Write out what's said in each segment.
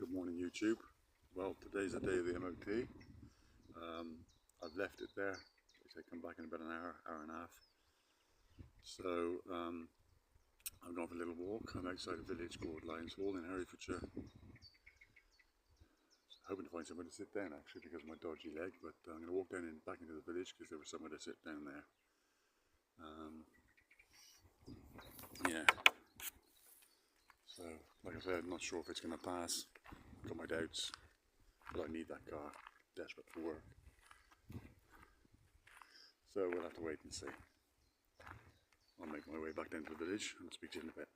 Good morning, YouTube. Well, today's the day of the MOT. I've left it there. They say come back in about an hour, hour and a half. So I'm going for a little walk. I'm outside a village called Lions Hall in Herefordshire. Hoping to find somewhere to sit down actually because of my dodgy leg, but I'm going to walk down back into the village because there was somewhere to sit down there. Yeah. So, like I said, I'm not sure if it's going to pass. Got my doubts, but I need that car. Desperate for work. So we'll have to wait and see. I'll make my way back down to the village and speak to you in a bit.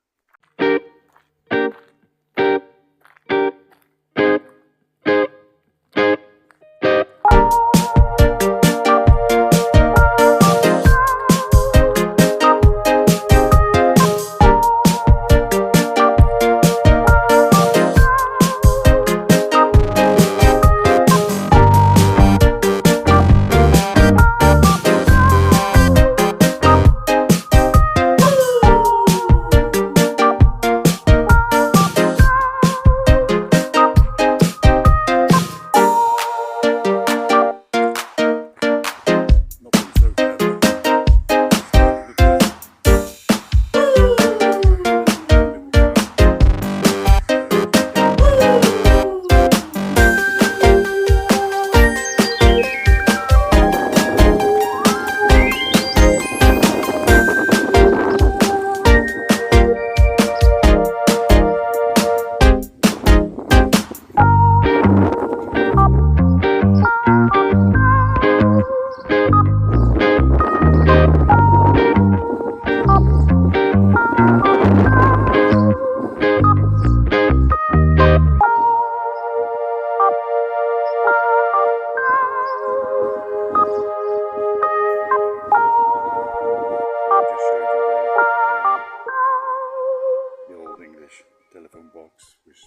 Telephone box, which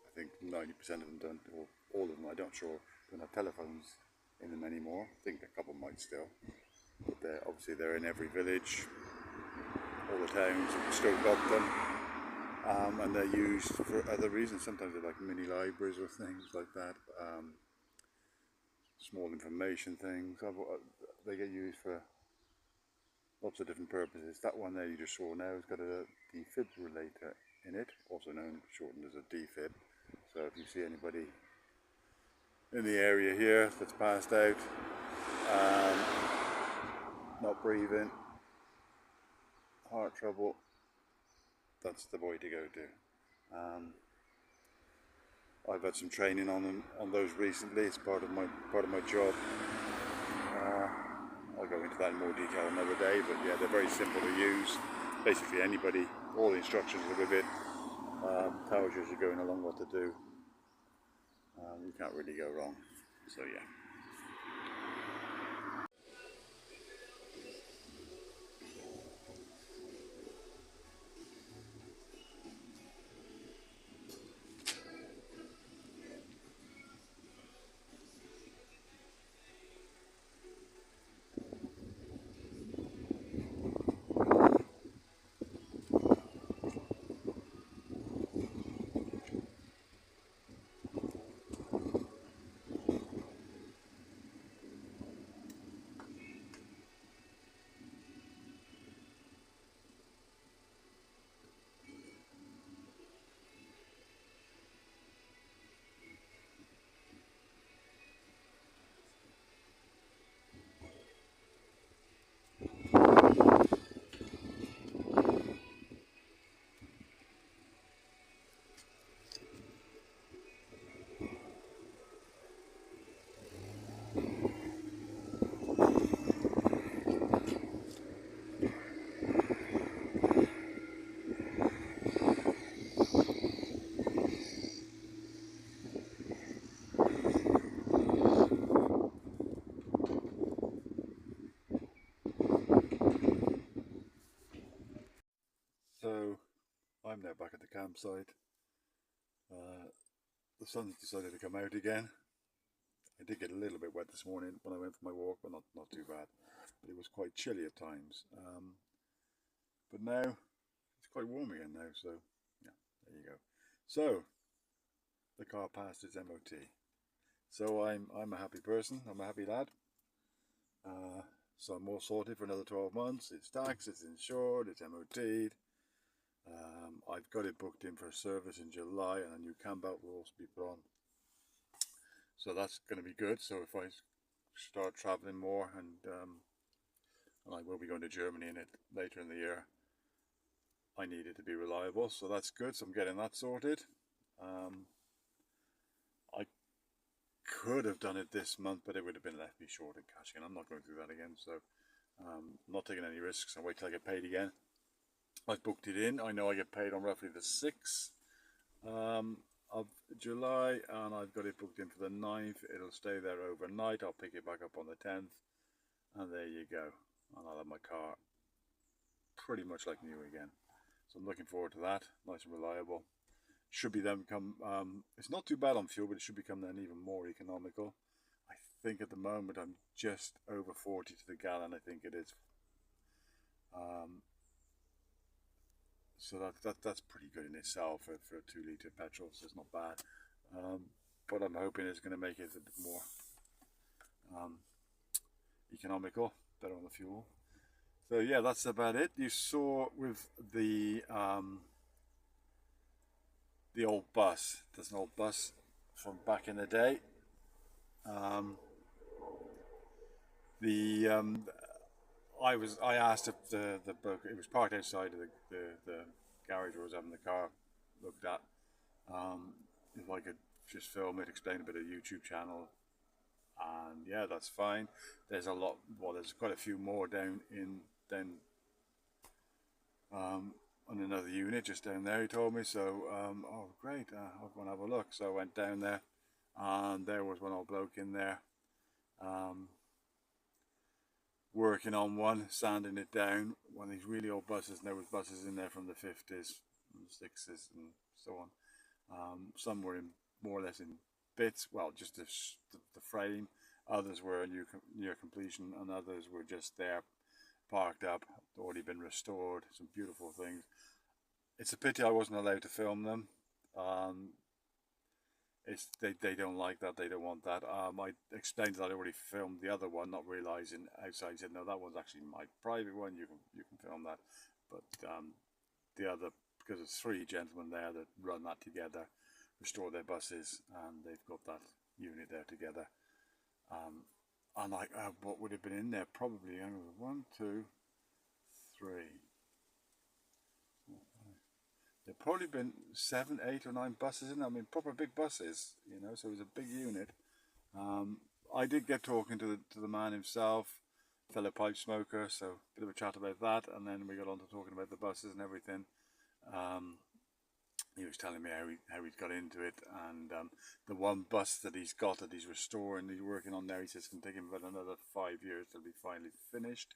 I think 90% of them don't, or all of them, I'm not sure, don't have telephones in them anymore. I think a couple might still, but obviously they're in every village, all the towns have still got them, and they're used for other reasons. Sometimes they're like mini libraries or things like that, small information things. They get used for lots of different purposes. That one there you just saw now has got a defibrillator in it, also known shortened as a defib. So if you see anybody in the area here that's passed out, not breathing, heart trouble, that's the boy to go to. I've had some training on those recently. It's part of my job. I'll go into that in more detail another day, but yeah, they're very simple to use. Basically anybody, all the instructions are with it, tells you as you're going along what to do. You can't really go wrong, so yeah. So I'm now back at the campsite. The sun's decided to come out again. I did get a little bit wet this morning when I went for my walk, but not too bad. But it was quite chilly at times. But now it's quite warm again now, so yeah, there you go. So the car passed its MOT. So I'm a happy person. I'm a happy lad. So I'm all sorted for another 12 months. It's taxed, it's insured, it's MOT'd. I've got it booked in for a service in July, and a new cam belt will also be put on. So that's going to be good. So if I start traveling more, and I will be going to Germany in it later in the year, I need it to be reliable. So that's good. So I'm getting that sorted. I could have done it this month, but it would have been left me short in cash, and I'm not going through that again. So I'm not taking any risks. I'll wait till I get paid again. I've booked it in. I know I get paid on roughly the 6th of July, and I've got it booked in for the 9th. It'll stay there overnight. I'll pick it back up on the 10th, and there you go. And I'll have my car pretty much like new again. So I'm looking forward to that. Nice and reliable. Should be then become, it's not too bad on fuel, but it should become then even more economical. I think at the moment I'm just over 40 to the gallon, I think it is. So that's pretty good in itself for a 2 litre petrol, so it's not bad. But I'm hoping it's going to make it a bit more economical, better on the fuel. So yeah, that's about it. You saw with the old bus. There's an old bus from back in the day. I asked if the bloke, it was parked outside of the garage where I was having the car looked at, if I could just film it, explain a bit of YouTube channel, and yeah, that's fine. There's a lot, well, there's quite a few more down on another unit just down there, he told me. So oh great, I'll go and have a look. So I went down there, and there was one old bloke in there, working on one, sanding it down, one of these really old buses. And there was buses in there from the 50s and 60s and so on. Some were in more or less in bits, well, just the frame. Others were near completion, and others were just there, parked up, already been restored. Some beautiful things. It's a pity I wasn't allowed to film them. They don't like that. They don't want that. I explained that I already filmed the other one, not realizing outside. He said, "No, that one's actually my private one. You can film that." But the other, because it's 3 gentlemen there that run that together, restore their buses, and they've got that unit there together. And what would have been in there? Probably 1, 2, 3. There'd probably been 7, 8 or 9 buses in there. I mean, proper big buses, you know. So it was a big unit. I did get talking to the man himself, fellow pipe smoker. So a bit of a chat about that, and then we got on to talking about the buses and everything. He was telling me how he'd got into it, and the one bus that he's got that he's restoring, he's working on there. He says it's going to take him about another 5 years till be finally finished.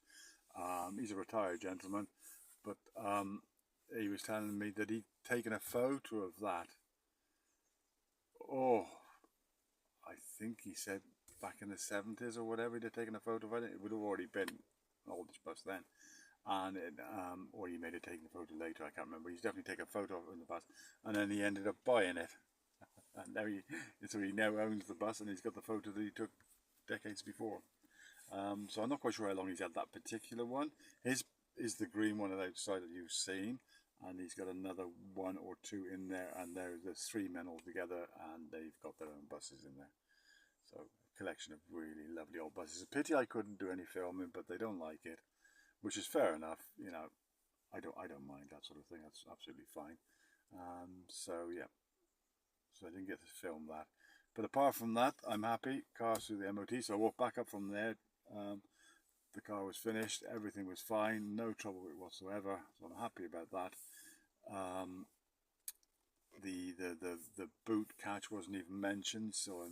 He's a retired gentleman, but he was telling me that he'd taken a photo of that. Oh, I think he said back in the 70s or whatever, he'd taken a photo of it. It would have already been an oldish bus then. And or he may have taken the photo later, I can't remember. He's definitely taken a photo of it in the bus, and then he ended up buying it. And now he now owns the bus, and he's got the photo that he took decades before. So I'm not quite sure how long he's had that particular one. His is the green one outside that you've seen, and he's got another 1 or 2 in there, and there's 3 men all together, and they've got their own buses in there. So a collection of really lovely old buses. It's a pity I couldn't do any filming, but they don't like it, which is fair enough. You know, I don't mind that sort of thing. That's absolutely fine. So yeah, so I didn't get to film that, but apart from that, I'm happy. Car's through the MOT, so I walked back up from there. The car was finished, everything was fine, no trouble with it whatsoever, so I'm happy about that. The boot catch wasn't even mentioned, so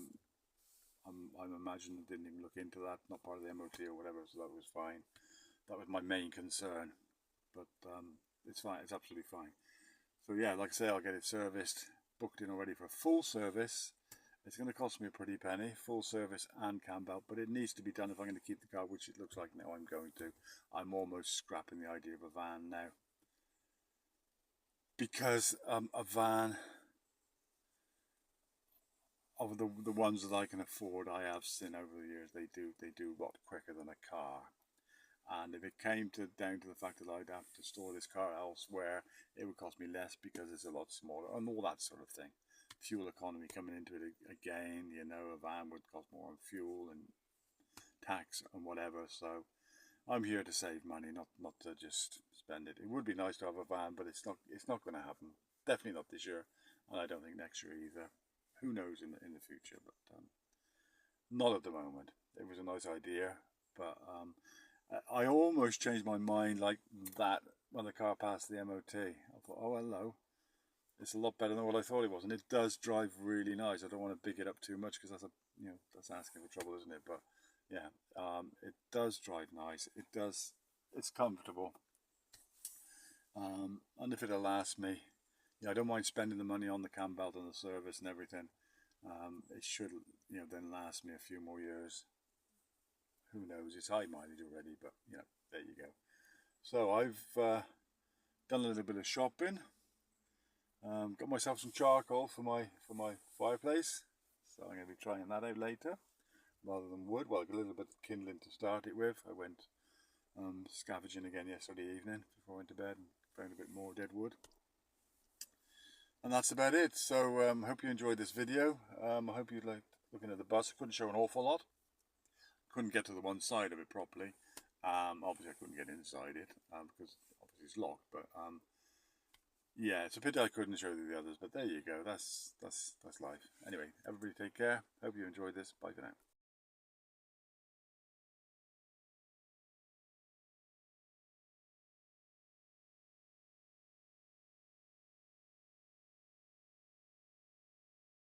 I'm imagining I didn't even look into that, not part of the MOT or whatever, so that was fine. That was my main concern, but it's fine, it's absolutely fine. So yeah, like I say, I'll get it serviced, booked in already for a full service. It's going to cost me a pretty penny, full service and cam belt, but it needs to be done if I'm going to keep the car, which it looks like now I'm going to. I'm almost scrapping the idea of a van now, because a van, of the ones that I can afford, I have seen over the years they do a lot quicker than a car. And if it came down to the fact that I'd have to store this car elsewhere, it would cost me less because it's a lot smaller and all that sort of thing. Fuel economy coming into it again, you know, a van would cost more on fuel and tax and whatever. So I'm here to save money, not to just spend it. It would be nice to have a van, but it's not going to happen. Definitely not this year, and I don't think next year either. Who knows in the future, but not at the moment. It was a nice idea, but I almost changed my mind like that when the car passed the MOT. I thought, oh hello, it's a lot better than what I thought it was, and it does drive really nice. I don't want to big it up too much because that's asking for trouble, isn't it? But yeah, it does drive nice. It's comfortable, and if it'll last me, I don't mind spending the money on the cam belt and the service and everything. It should, then last me a few more years. Who knows? It's high mileage already, but there you go. So I've done a little bit of shopping. Got myself some charcoal for my fireplace, so I'm going to be trying that out later, rather than wood. Well, I got a little bit of kindling to start it with. I went scavenging again yesterday evening before I went to bed and found a bit more dead wood. And that's about it. So I hope you enjoyed this video. I hope you liked looking at the bus. I couldn't show an awful lot. Couldn't get to the one side of it properly. Obviously I couldn't get inside it because obviously it's locked. But yeah, it's a pity I couldn't show you the others. But there you go. That's life. Anyway, everybody take care. Hope you enjoyed this. Bye for now.